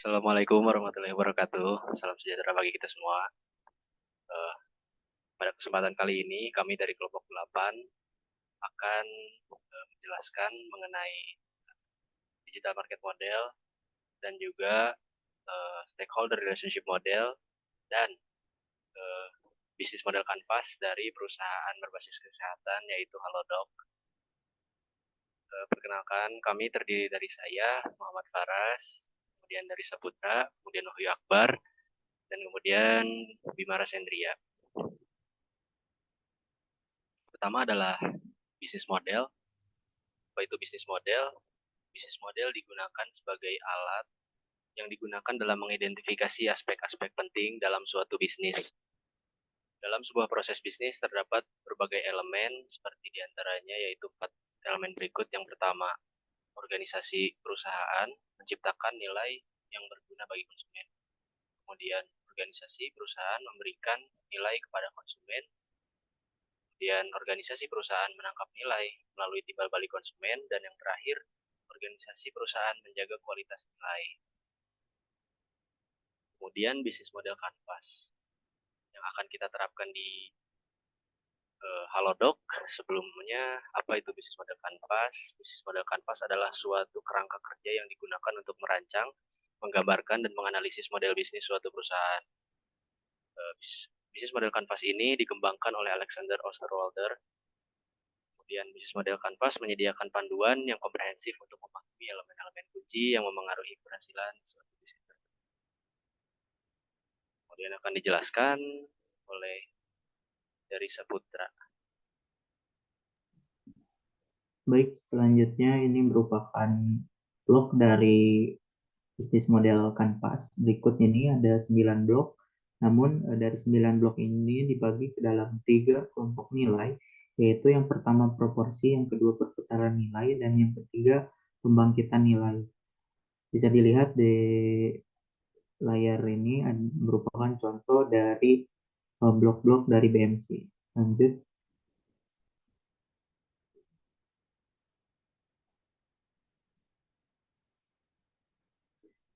Assalamualaikum warahmatullahi wabarakatuh. Salam sejahtera bagi kita semua. Eh, Pada kesempatan kali ini, kami dari kelompok 8 akan menjelaskan mengenai digital market model dan juga stakeholder relationship model dan bisnis model kanvas dari perusahaan berbasis kesehatan yaitu Halodoc. Perkenalkan, kami terdiri dari saya, Muhammad Faras, kemudian dari Saputra, kemudian Wahyu Akbar, dan kemudian Bima Rasendria. Pertama adalah bisnis model. Apa itu bisnis model? Bisnis model digunakan sebagai alat yang digunakan dalam mengidentifikasi aspek-aspek penting dalam suatu bisnis. Dalam sebuah proses bisnis terdapat berbagai elemen, seperti diantaranya yaitu 4 elemen berikut. Yang pertama, organisasi perusahaan menciptakan nilai yang berguna bagi konsumen. Kemudian, organisasi perusahaan memberikan nilai kepada konsumen. Kemudian organisasi perusahaan menangkap nilai melalui timbal balik konsumen, dan yang terakhir, organisasi perusahaan menjaga kualitas nilai. Kemudian bisnis model kanvas yang akan kita terapkan di Halodoc. Sebelumnya, apa itu bisnis model kanvas? Bisnis model kanvas adalah suatu kerangka kerja yang digunakan untuk merancang, menggambarkan, dan menganalisis model bisnis suatu perusahaan. Bisnis model kanvas ini dikembangkan oleh Alexander Osterwalder. Kemudian bisnis model kanvas menyediakan panduan yang komprehensif untuk memahami elemen-elemen kunci yang memengaruhi keberhasilan suatu bisnis. Kemudian akan dijelaskan oleh dari Saputra. Baik, selanjutnya ini merupakan blok dari bisnis model kanvas. Berikut ini ada 9 blok, namun dari 9 blok ini dibagi ke dalam 3 kelompok nilai, yaitu yang pertama proporsi, yang kedua perputaran nilai, dan yang ketiga pembangkitan nilai. Bisa dilihat di layar ini merupakan contoh dari blok-blok dari BMC. Lanjut.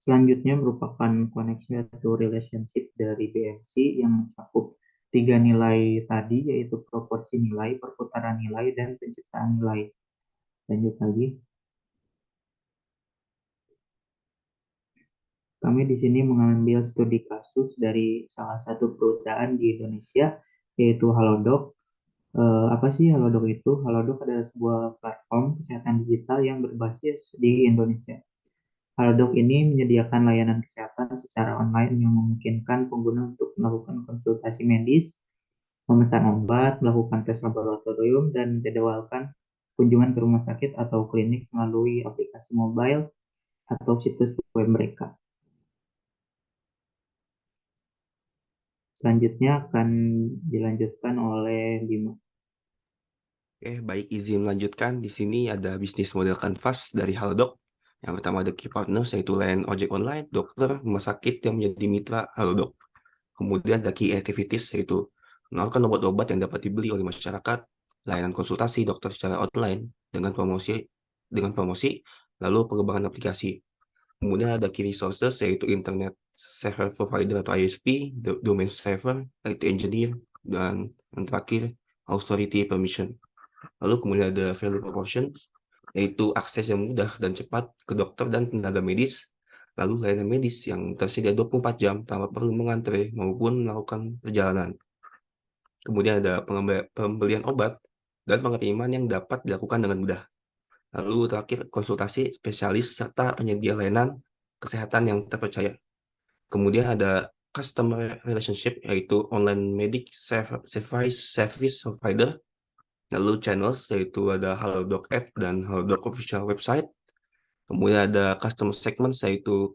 Selanjutnya merupakan koneksi atau relationship dari BMC yang mencakup 3 nilai tadi, yaitu proporsi nilai, perputaran nilai, dan penciptaan nilai. Lanjut lagi. Kami di sini mengambil studi kasus dari salah satu perusahaan di Indonesia, yaitu Halodoc. Apa sih Halodoc itu? Halodoc adalah sebuah platform kesehatan digital yang berbasis di Indonesia. Halodoc ini menyediakan layanan kesehatan secara online yang memungkinkan pengguna untuk melakukan konsultasi medis, memesan obat, melakukan tes laboratorium, dan menjadwalkan kunjungan ke rumah sakit atau klinik melalui aplikasi mobile atau situs web mereka. Selanjutnya akan dilanjutkan oleh Bima. Oke, baik, izin melanjutkan. Di sini ada bisnis model kanvas dari Halodoc. Yang pertama ada key partners, yaitu layanan ojek online, dokter, rumah sakit yang menjadi mitra Halodoc. Kemudian ada key activities, yaitu menawarkan obat-obat yang dapat dibeli oleh masyarakat, layanan konsultasi dokter secara online dengan promosi, lalu pengembangan aplikasi. Kemudian ada key resources, yaitu internet server provider atau ISP, domain server, IT engineer, dan yang terakhir authority permission. Lalu kemudian ada value proportion, yaitu akses yang mudah dan cepat ke dokter dan tenaga medis, lalu layanan medis yang tersedia 24 jam tanpa perlu mengantre maupun melakukan perjalanan. Kemudian ada pembelian obat dan pengiriman yang dapat dilakukan dengan mudah. Lalu terakhir konsultasi spesialis serta penyedia layanan kesehatan yang terpercaya. Kemudian ada customer relationship, yaitu online medic service provider. Lalu channels, yaitu ada Halodoc app dan Halodoc official website. Kemudian ada customer segments, yaitu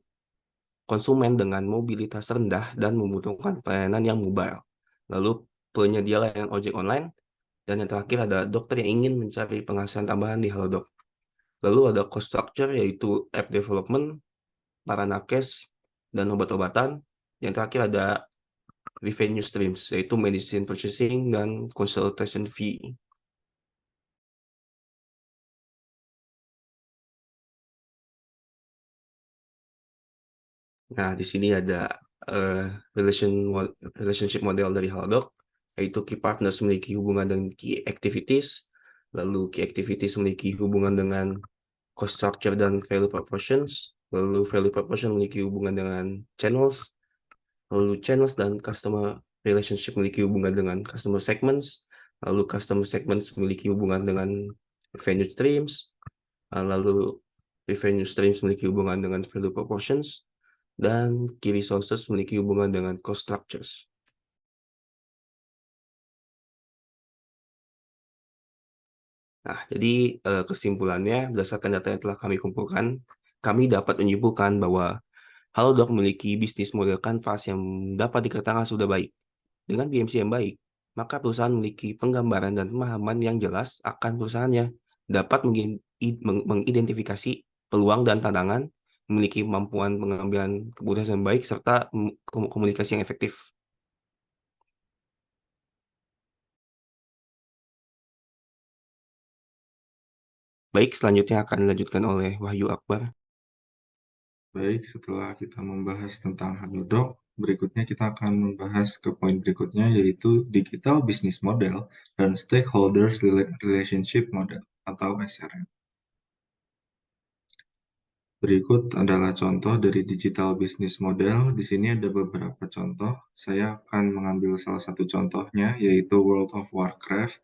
konsumen dengan mobilitas rendah dan membutuhkan pelayanan yang mobile. Lalu penyedia layanan ojek online. Dan yang terakhir ada dokter yang ingin mencari penghasilan tambahan di Halodoc. Lalu ada cost structure, yaitu app development, para nakes, dan obat-obatan. Yang terakhir ada revenue streams, yaitu medicine purchasing dan consultation fee. Nah, di sini ada relationship model dari Halodoc, yaitu key partners memiliki hubungan dengan key activities, lalu key activities memiliki hubungan dengan cost structure dan value proportions, lalu value proportion memiliki hubungan dengan channels, lalu channels dan customer relationship memiliki hubungan dengan customer segments, lalu customer segments memiliki hubungan dengan revenue streams, lalu revenue streams memiliki hubungan dengan value proportions, dan key resources memiliki hubungan dengan cost structures. Nah, jadi kesimpulannya, berdasarkan data yang telah kami kumpulkan, kami dapat menyimpulkan bahwa Halodoc memiliki bisnis model kanvas yang dapat dikatakan sudah baik. Dengan BMC yang baik, maka perusahaan memiliki penggambaran dan pemahaman yang jelas akan perusahaannya, dapat mengidentifikasi peluang dan tantangan, memiliki kemampuan pengambilan keputusan yang baik, serta komunikasi yang efektif. Baik, selanjutnya akan dilanjutkan oleh Wahyu Akbar. Baik, setelah kita membahas tentang Halodoc, berikutnya kita akan membahas ke poin berikutnya, yaitu Digital Business Model dan Stakeholders Relationship Model atau SRM. Berikut adalah contoh dari Digital Business Model. Di sini ada beberapa contoh. Saya akan mengambil salah satu contohnya, yaitu World of Warcraft.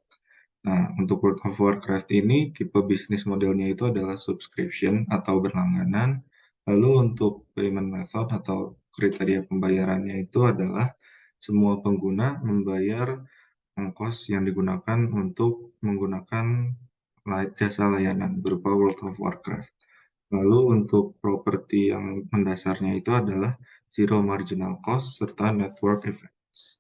Nah, untuk World of Warcraft ini, tipe bisnis modelnya itu adalah subscription atau berlangganan. Lalu untuk payment method atau kriteria pembayarannya itu adalah semua pengguna membayar ongkos yang digunakan untuk menggunakan jasa layanan berupa World of Warcraft. Lalu untuk properti yang mendasarnya itu adalah zero marginal cost serta network effects.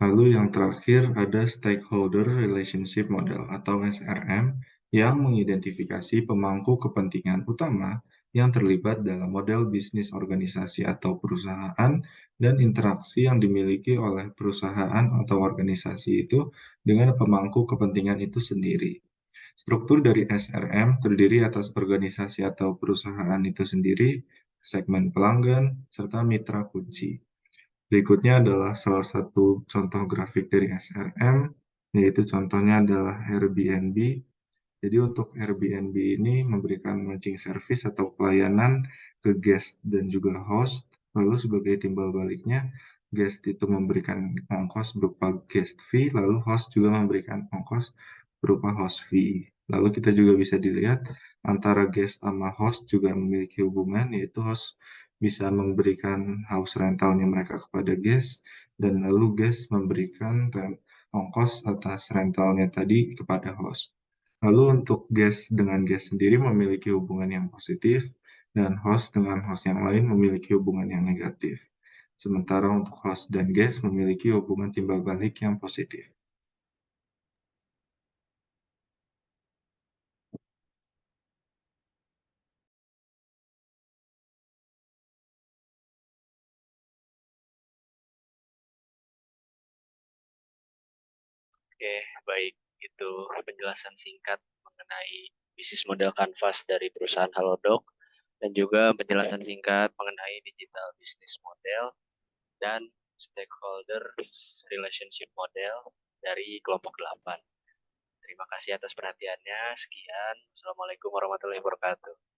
Lalu yang terakhir ada Stakeholder Relationship Model atau SRM yang mengidentifikasi pemangku kepentingan utama yang terlibat dalam model bisnis organisasi atau perusahaan dan interaksi yang dimiliki oleh perusahaan atau organisasi itu dengan pemangku kepentingan itu sendiri. Struktur dari SRM terdiri atas organisasi atau perusahaan itu sendiri, segmen pelanggan, serta mitra kunci. Berikutnya adalah salah satu contoh grafik dari SRM, yaitu contohnya adalah Airbnb. Jadi untuk Airbnb ini memberikan matching service atau pelayanan ke guest dan juga host. Lalu sebagai timbal baliknya, guest itu memberikan ongkos berupa guest fee, lalu host juga memberikan ongkos berupa host fee. Lalu kita juga bisa dilihat antara guest sama host juga memiliki hubungan, yaitu host bisa memberikan house rentalnya mereka kepada guest, dan lalu guest memberikan ongkos atas rentalnya tadi kepada host. Lalu untuk guest dengan guest sendiri memiliki hubungan yang positif, dan host dengan host yang lain memiliki hubungan yang negatif. Sementara untuk host dan guest memiliki hubungan timbal balik yang positif. Oke, baik. Itu penjelasan singkat mengenai bisnis model kanvas dari perusahaan Halodoc dan juga penjelasan singkat mengenai digital business model dan stakeholder relationship model dari kelompok 8. Terima kasih atas perhatiannya. Sekian. Assalamualaikum warahmatullahi wabarakatuh.